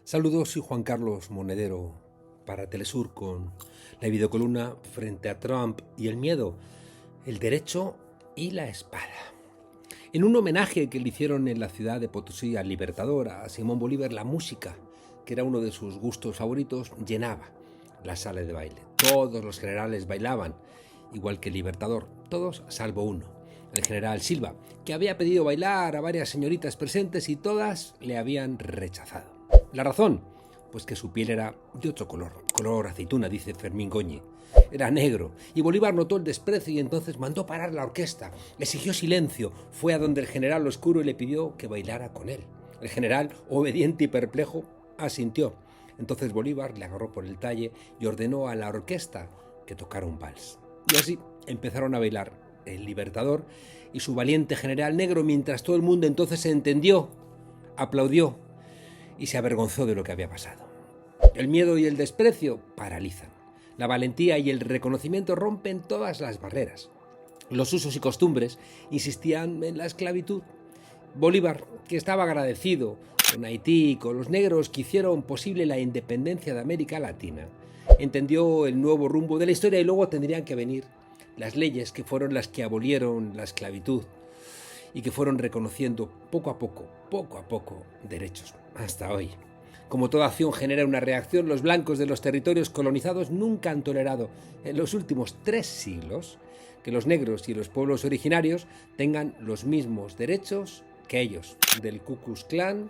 Saludos, soy Juan Carlos Monedero para Telesur con la videocolumna Frente a Trump y el miedo, el derecho y la espada. En un homenaje que le hicieron en la ciudad de Potosí al Libertador, a Simón Bolívar, la música, que era uno de sus gustos favoritos, llenaba la sala de baile. Todos los generales bailaban, igual que el Libertador, todos salvo uno, el general Silva, que había pedido bailar a varias señoritas presentes y todas le habían rechazado. La razón, pues que su piel era de otro color aceituna, dice Fermín Goñi. Era negro, y Bolívar notó el desprecio y entonces mandó parar la orquesta, exigió silencio, fue a donde el general oscuro y le pidió que bailara con él. El general, obediente y perplejo, asintió. Entonces Bolívar le agarró por el talle y ordenó a la orquesta que tocara un vals. Y así empezaron a bailar el Libertador y su valiente general negro, mientras todo el mundo entonces se entendió, aplaudió y se avergonzó de lo que había pasado. El miedo y el desprecio paralizan. La valentía y el reconocimiento rompen todas las barreras. Los usos y costumbres insistían en la esclavitud. Bolívar, que estaba agradecido con Haití y con los negros que hicieron posible la independencia de América Latina, entendió el nuevo rumbo de la historia y luego tendrían que venir las leyes que fueron las que abolieron la esclavitud y que fueron reconociendo poco a poco, derechos, hasta hoy. Como toda acción genera una reacción, los blancos de los territorios colonizados nunca han tolerado, en los últimos 3 siglos, que los negros y los pueblos originarios tengan los mismos derechos que ellos, del Ku Klux Klan,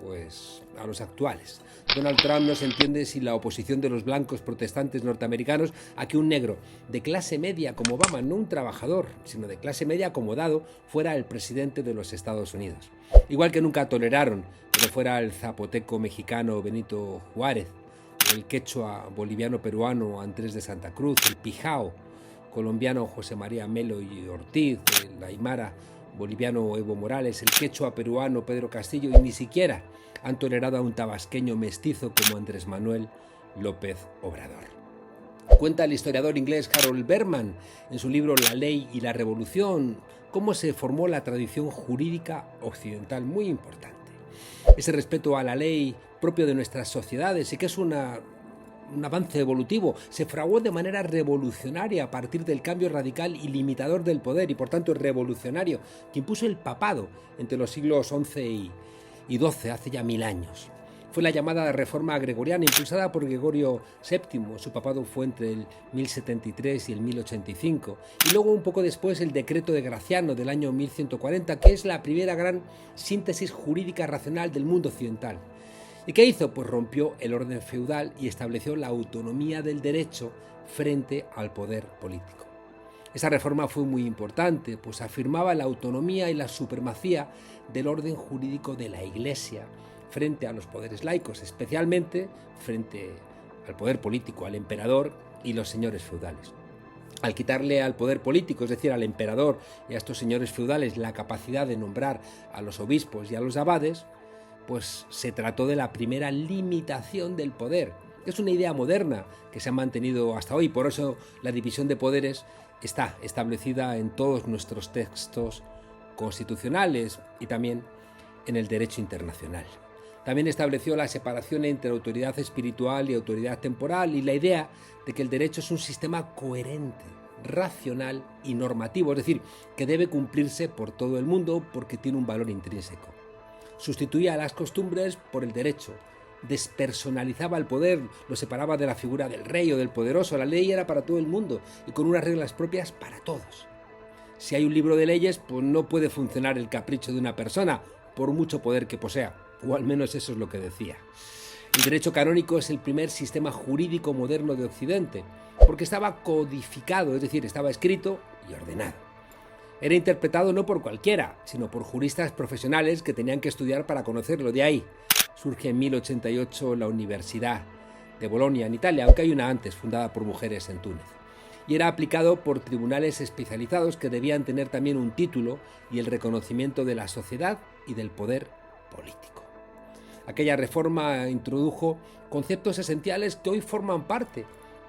pues a los actuales. Donald Trump no se entiende sin la oposición de los blancos protestantes norteamericanos a que un negro de clase media como Obama, no un trabajador, sino de clase media acomodado, fuera el presidente de los Estados Unidos. Igual que nunca toleraron que fuera el zapoteco mexicano Benito Juárez, el quechua boliviano peruano Andrés de Santa Cruz, el pijao colombiano José María Melo y Ortiz, el aymara boliviano Evo Morales, el quechua peruano Pedro Castillo, y ni siquiera han tolerado a un tabasqueño mestizo como Andrés Manuel López Obrador. Cuenta el historiador inglés Harold Berman en su libro La ley y la revolución cómo se formó la tradición jurídica occidental, muy importante. Ese respeto a la ley propio de nuestras sociedades y que es un avance evolutivo, se fraguó de manera revolucionaria a partir del cambio radical y limitador del poder y por tanto revolucionario que impuso el papado entre los siglos XI y XII, hace ya 1000 años. Fue la llamada Reforma Gregoriana impulsada por Gregorio VII, su papado fue entre el 1073 y el 1085, y luego un poco después el Decreto de Graciano del año 1140, que es la primera gran síntesis jurídica racional del mundo occidental. ¿Y qué hizo? Pues rompió el orden feudal y estableció la autonomía del derecho frente al poder político. Esa reforma fue muy importante, pues afirmaba la autonomía y la supremacía del orden jurídico de la Iglesia frente a los poderes laicos, especialmente frente al poder político, al emperador y los señores feudales. Al quitarle al poder político, es decir, al emperador y a estos señores feudales, la capacidad de nombrar a los obispos y a los abades, pues se trató de la primera limitación del poder. Es una idea moderna que se ha mantenido hasta hoy, por eso la división de poderes está establecida en todos nuestros textos constitucionales y también en el derecho internacional. También estableció la separación entre autoridad espiritual y autoridad temporal y la idea de que el derecho es un sistema coherente, racional y normativo, es decir, que debe cumplirse por todo el mundo porque tiene un valor intrínseco. Sustituía a las costumbres por el derecho, despersonalizaba el poder, lo separaba de la figura del rey o del poderoso. La ley era para todo el mundo y con unas reglas propias para todos. Si hay un libro de leyes, pues no puede funcionar el capricho de una persona, por mucho poder que posea, o al menos eso es lo que decía. El derecho canónico es el primer sistema jurídico moderno de Occidente, porque estaba codificado, es decir, estaba escrito y ordenado. Era interpretado no por cualquiera, sino por juristas profesionales que tenían que estudiar para conocerlo. De ahí surge en 1088 la Universidad de Bolonia, en Italia, aunque hay una antes, fundada por mujeres en Túnez. Y era aplicado por tribunales especializados que debían tener también un título y el reconocimiento de la sociedad y del poder político. Aquella reforma introdujo conceptos esenciales que hoy forman parte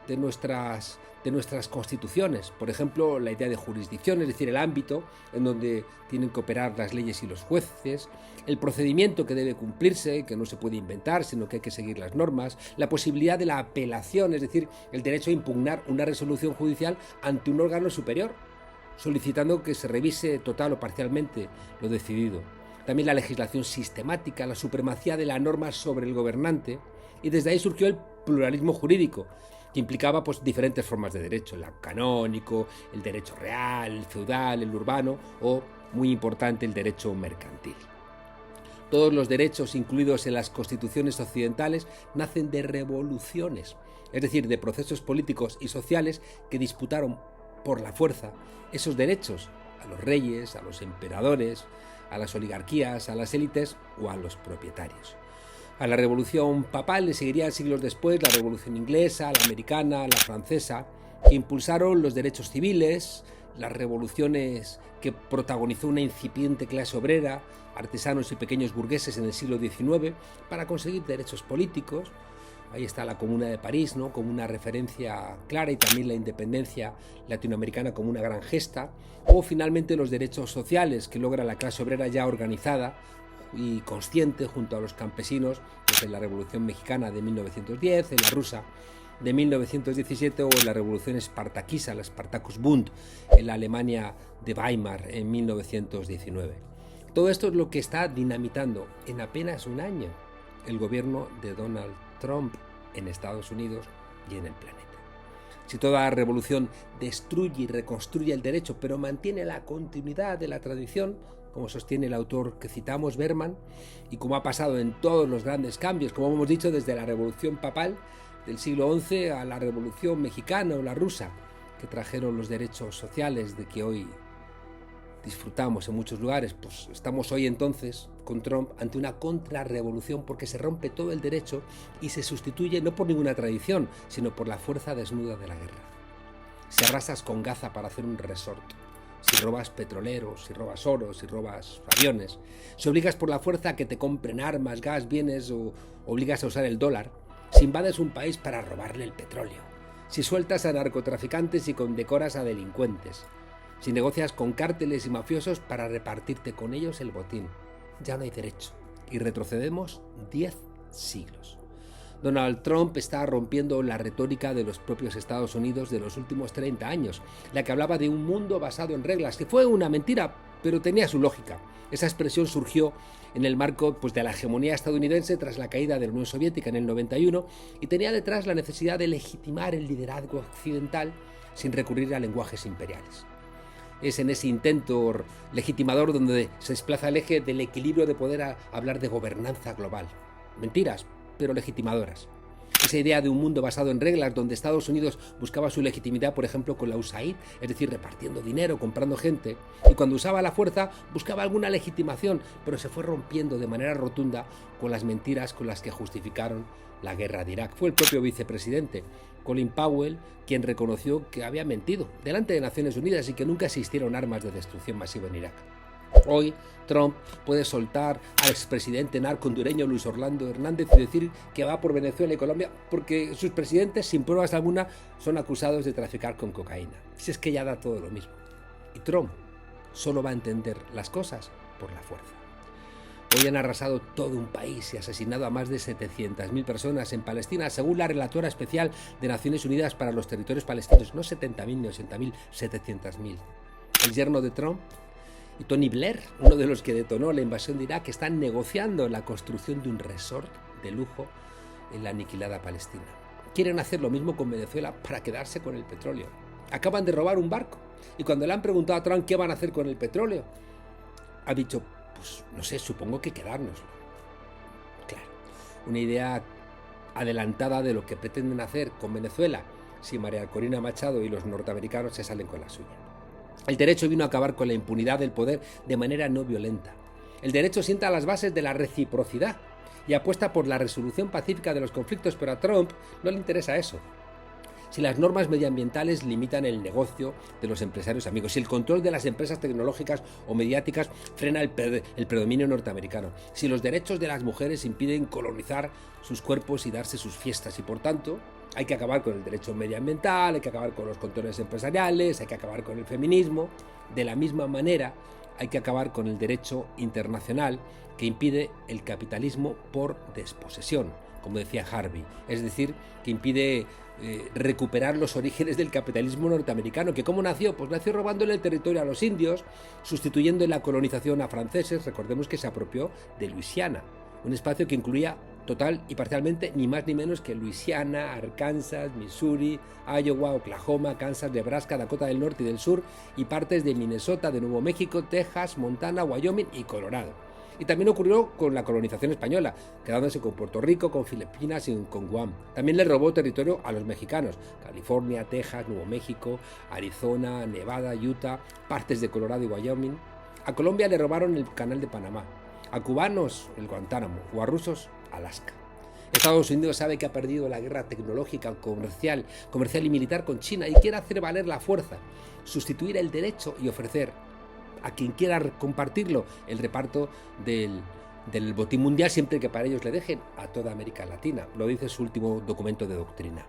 de nuestras constituciones. Por ejemplo, la idea de jurisdicción, es decir, el ámbito en donde tienen que operar las leyes y los jueces, el procedimiento que debe cumplirse, que no se puede inventar, sino que hay que seguir las normas, la posibilidad de la apelación, es decir, el derecho a impugnar una resolución judicial ante un órgano superior, solicitando que se revise total o parcialmente lo decidido. También la legislación sistemática, la supremacía de la norma sobre el gobernante, y desde ahí surgió el pluralismo jurídico, que implicaba pues diferentes formas de derecho, el canónico, el derecho real, el feudal, el urbano o, muy importante, el derecho mercantil. Todos los derechos incluidos en las constituciones occidentales nacen de revoluciones, es decir, de procesos políticos y sociales que disputaron por la fuerza esos derechos a los reyes, a los emperadores, a las oligarquías, a las élites o a los propietarios. A la revolución papal le seguirían siglos después la revolución inglesa, la americana, la francesa, que impulsaron los derechos civiles, las revoluciones que protagonizó una incipiente clase obrera, artesanos y pequeños burgueses en el siglo XIX, para conseguir derechos políticos. Ahí está la Comuna de París, ¿no?, como una referencia clara, y también la independencia latinoamericana como una gran gesta, o finalmente los derechos sociales que logra la clase obrera ya organizada y consciente junto a los campesinos, pues en la Revolución Mexicana de 1910, en la rusa de 1917 o en la Revolución Espartaquisa, la Spartakusbund, en la Alemania de Weimar en 1919. Todo esto es lo que está dinamitando en apenas un año el gobierno de Donald Trump en Estados Unidos y en el planeta. Si toda revolución destruye y reconstruye el derecho, pero mantiene la continuidad de la tradición, como sostiene el autor que citamos, Berman, y como ha pasado en todos los grandes cambios, como hemos dicho, desde la Revolución Papal del siglo XI a la Revolución Mexicana o la rusa, que trajeron los derechos sociales de que hoy disfrutamos en muchos lugares, pues estamos hoy entonces con Trump ante una contrarrevolución, porque se rompe todo el derecho y se sustituye no por ninguna tradición, sino por la fuerza desnuda de la guerra. Si arrasas con Gaza para hacer un resort, si robas petroleros, si robas oro, si robas aviones, si obligas por la fuerza a que te compren armas, gas, bienes o obligas a usar el dólar, si invades un país para robarle el petróleo, si sueltas a narcotraficantes y condecoras a delincuentes, si negocias con cárteles y mafiosos para repartirte con ellos el botín, ya no hay derecho y retrocedemos 10 siglos. Donald Trump está rompiendo la retórica de los propios Estados Unidos de los últimos 30 años, la que hablaba de un mundo basado en reglas, que fue una mentira, pero tenía su lógica. Esa expresión surgió en el marco de la hegemonía estadounidense tras la caída de la Unión Soviética en el 91 y tenía detrás la necesidad de legitimar el liderazgo occidental sin recurrir a lenguajes imperiales. Es en ese intento legitimador donde se desplaza el eje del equilibrio de poder a hablar de gobernanza global. Mentiras, pero legitimadoras. Esa idea de un mundo basado en reglas, donde Estados Unidos buscaba su legitimidad, por ejemplo, con la USAID, es decir, repartiendo dinero, comprando gente, y cuando usaba la fuerza buscaba alguna legitimación, pero se fue rompiendo de manera rotunda con las mentiras con las que justificaron la guerra de Irak. Fue el propio vicepresidente, Colin Powell, quien reconoció que había mentido delante de Naciones Unidas y que nunca existieron armas de destrucción masiva en Irak. Hoy, Trump puede soltar al expresidente narco-hondureño Luis Orlando Hernández y decir que va por Venezuela y Colombia porque sus presidentes, sin pruebas alguna, son acusados de traficar con cocaína. Si es que ya da todo lo mismo. Y Trump solo va a entender las cosas por la fuerza. Hoy han arrasado todo un país y asesinado a más de 700.000 personas en Palestina, según la relatora especial de Naciones Unidas para los territorios palestinos. No 70.000 ni 80.000, 700.000. El yerno de Trump y Tony Blair, uno de los que detonó la invasión de Irak, están negociando la construcción de un resort de lujo en la aniquilada Palestina. Quieren hacer lo mismo con Venezuela para quedarse con el petróleo. Acaban de robar un barco y cuando le han preguntado a Trump qué van a hacer con el petróleo, ha dicho, pues no sé, supongo que quedárnoslo. Claro, una idea adelantada de lo que pretenden hacer con Venezuela si María Corina Machado y los norteamericanos se salen con la suya. El derecho vino a acabar con la impunidad del poder de manera no violenta. El derecho sienta las bases de la reciprocidad y apuesta por la resolución pacífica de los conflictos, pero a Trump no le interesa eso. Si las normas medioambientales limitan el negocio de los empresarios amigos, si el control de las empresas tecnológicas o mediáticas frena el predominio norteamericano, si los derechos de las mujeres impiden colonizar sus cuerpos y darse sus fiestas, y por tanto Hay que acabar con el derecho medioambiental, hay que acabar con los controles empresariales, hay que acabar con el feminismo. De la misma manera, hay que acabar con el derecho internacional que impide el capitalismo por desposesión, como decía Harvey. Es decir, que impide recuperar los orígenes del capitalismo norteamericano, que ¿cómo nació? Pues nació robándole el territorio a los indios, sustituyendo en la colonización a franceses. Recordemos que se apropió de Luisiana, un espacio que incluía total y parcialmente ni más ni menos que Luisiana, Arkansas, Missouri, Iowa, Oklahoma, Kansas, Nebraska, Dakota del Norte y del Sur y partes de Minnesota, de Nuevo México, Texas, Montana, Wyoming y Colorado. Y también ocurrió con la colonización española, quedándose con Puerto Rico, con Filipinas y con Guam. También le robó territorio a los mexicanos: California, Texas, Nuevo México, Arizona, Nevada, Utah, partes de Colorado y Wyoming. A Colombia le robaron el canal de Panamá, a cubanos el Guantánamo o a rusos Alaska. Estados Unidos sabe que ha perdido la guerra tecnológica, comercial y militar con China y quiere hacer valer la fuerza, sustituir el derecho y ofrecer a quien quiera compartirlo el reparto del botín mundial, siempre que para ellos le dejen a toda América Latina. Lo dice su último documento de doctrina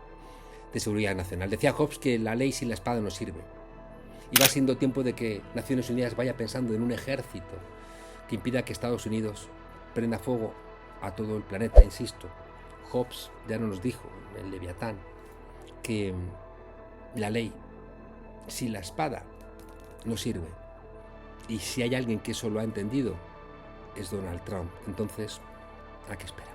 de seguridad nacional. Decía Hobbes que la ley sin la espada no sirve. Y va siendo tiempo de que Naciones Unidas vaya pensando en un ejército que impida que Estados Unidos prenda fuego a todo el planeta. Insisto, Hobbes ya nos dijo, el Leviatán, que la ley sin la espada no sirve. Y si hay alguien que eso lo ha entendido, es Donald Trump. Entonces, ¿a qué espera?